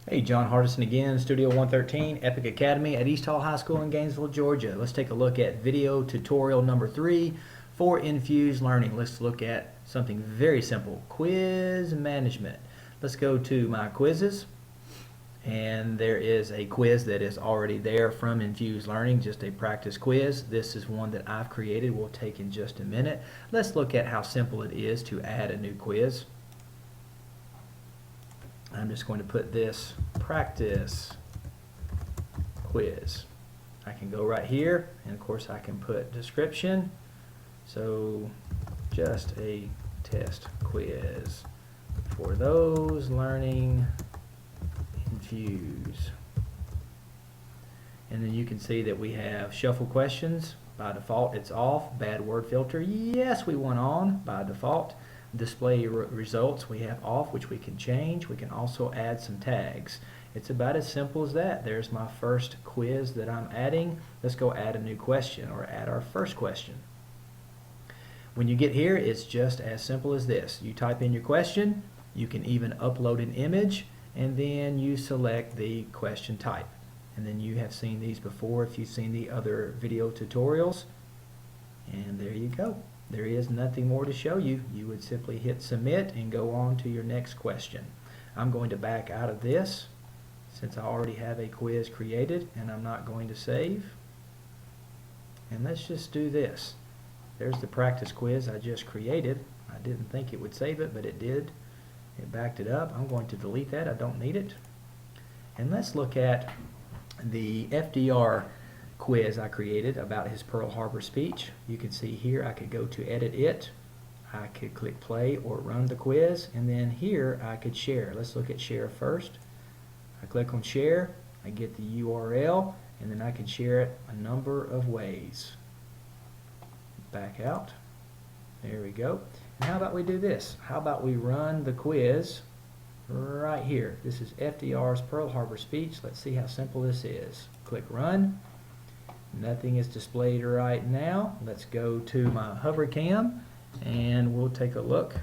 Hey, John Hardison again, Studio 113, Epic Academy at East Hall High School in Gainesville, Georgia. Let's take a look at video tutorial number 3 for Infuse Learning. Let's look at something very simple, quiz management. Let's go to my quizzes, and there is a quiz that is already there from Infuse Learning, just a practice quiz. This is one that I've created. We'll take in just a minute. Let's look at how simple it is to add a new quiz. I'm just going to put this practice quiz. I can go right here, and of course I can put description. So just a test quiz for those learning Infuse. And then you can see that we have shuffle questions. By default it's off. Bad word filter, yes, we want on by default. Display results we have off, which we can change. We can also add some tags. It's about as simple as that. There's my first quiz that I'm adding. Let's go add a new question, or add our first question. When you get here, it's just as simple as this. You type in your question, you can even upload an image, and then you select the question type. And then you have seen these before if you've seen the other video tutorials. And there you go. There is nothing more to show you. You would simply hit submit and go on to your next question. I'm going to back out of this since I already have a quiz created, and I'm not going to save. And let's just do this. There's the practice quiz I just created. I didn't think it would save it, but it did. It backed it up. I'm going to delete that. I don't need it. And let's look at the FDR quiz I created about his Pearl Harbor speech. You can see here I could go to edit it. I could click play or run the quiz, and then here I could share. Let's look at share first. I click on share, I get the URL, and then I can share it a number of ways. Back out. There we go. And how about we do this? How about we run the quiz right here? This is FDR's Pearl Harbor speech. Let's see how simple this is. Click run. Nothing is displayed right now. Let's go to my hover cam and we'll take a look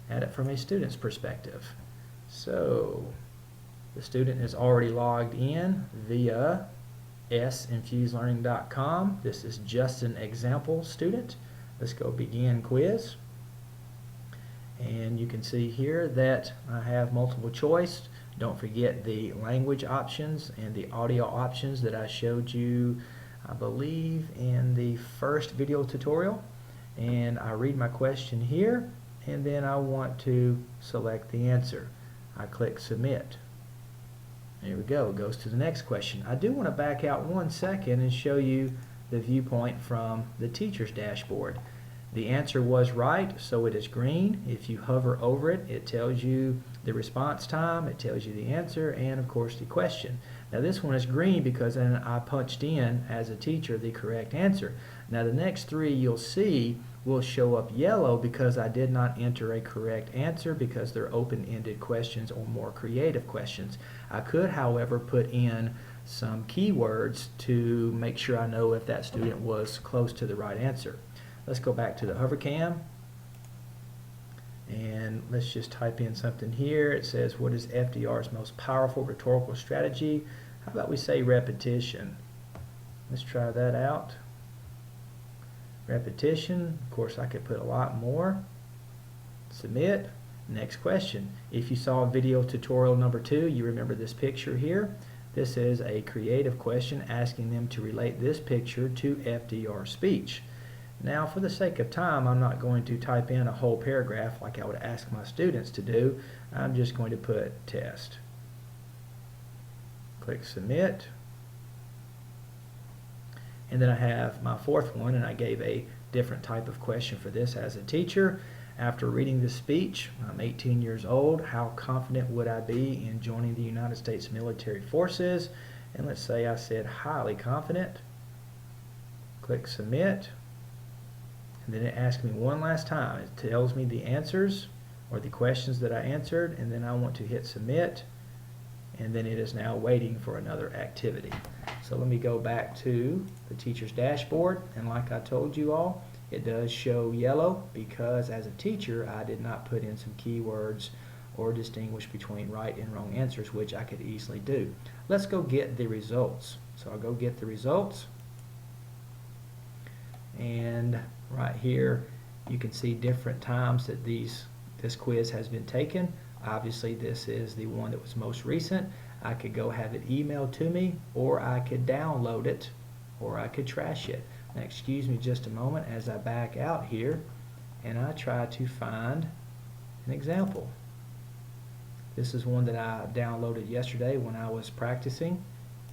at it from a student's perspective. So the student is already logged in via sinfuselearning.com. This is just an example student. Let's go begin quiz. And you can see here that I have multiple choice. Don't forget the language options and the audio options that I showed you, I believe, in the first video tutorial. And I read my question here, and then I want to select the answer. I click submit. There we go. It goes to the next question. I do want to back out 1 second and show you the viewpoint from the teacher's dashboard. The answer was right, so it is green. If you hover over it, it tells you the response time, it tells you the answer, and of course the question. Now this one is green because then I punched in as a teacher the correct answer. Now the next three you'll see will show up yellow because I did not enter a correct answer because they're open-ended questions or more creative questions. I could, however, put in some keywords to make sure I know if that student was close to the right answer. Let's go back to the hover cam and let's just type in something here. It says, what is FDR's most powerful rhetorical strategy? How about we say repetition? Let's try that out. Repetition. Of course I could put a lot more. Submit. Next question. If you saw video tutorial number 2, you remember this picture here. This is a creative question asking them to relate this picture to FDR speech. Now, for the sake of time, I'm not going to type in a whole paragraph like I would ask my students to do. I'm just going to put test. Click submit. And then I have my fourth one, and I gave a different type of question for this as a teacher. After reading this speech, I'm 18 years old. How confident would I be in joining the United States military forces? And let's say I said highly confident. Click submit. And then it asks me one last time. It tells me the answers or the questions that I answered, and then I want to hit submit, and then it is now waiting for another activity. So let me go back to the teacher's dashboard, and like I told you all, it does show yellow because as a teacher I did not put in some keywords or distinguish between right and wrong answers, which I could easily do. Let's go get the results. So I'll go get the results, and right here you can see different times that this quiz has been taken. Obviously this is the one that was most recent. I could go have it emailed to me, or I could download it, or I could trash it. Now excuse me just a moment as I back out here and I try to find an example. This is one that I downloaded yesterday when I was practicing,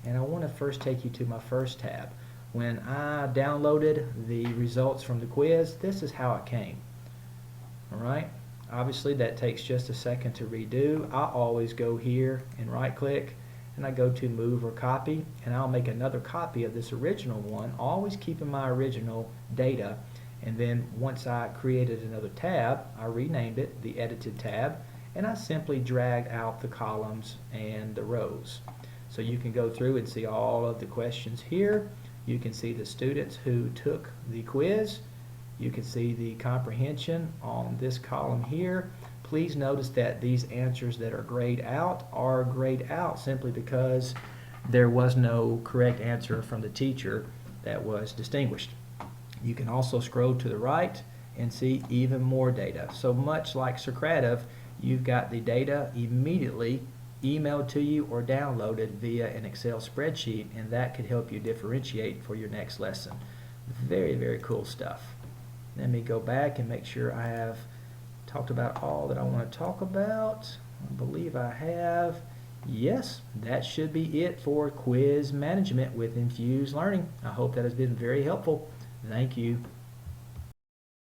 and I want to first take you to my first tab. When I downloaded the results from the quiz, this is how it came. Alright, obviously that takes just a second to redo. I always go here and right click and I go to move or copy, and I'll make another copy of this original one, always keeping my original data. And then once I created another tab, I renamed it the edited tab, and I simply dragged out the columns and the rows. So you can go through and see all of the questions here. You can see the students who took the quiz. You can see the comprehension on this column here. Please notice that these answers that are grayed out simply because there was no correct answer from the teacher that was distinguished. You can also scroll to the right and see even more data. So much like Socrative, you've got the data immediately emailed to you or downloaded via an Excel spreadsheet, and that could help you differentiate for your next lesson. Very, very cool stuff. Let me go back and make sure I have talked about all that I want to talk about. I believe I have. Yes, that should be it for quiz management with Infuse Learning. I hope that has been very helpful. Thank you.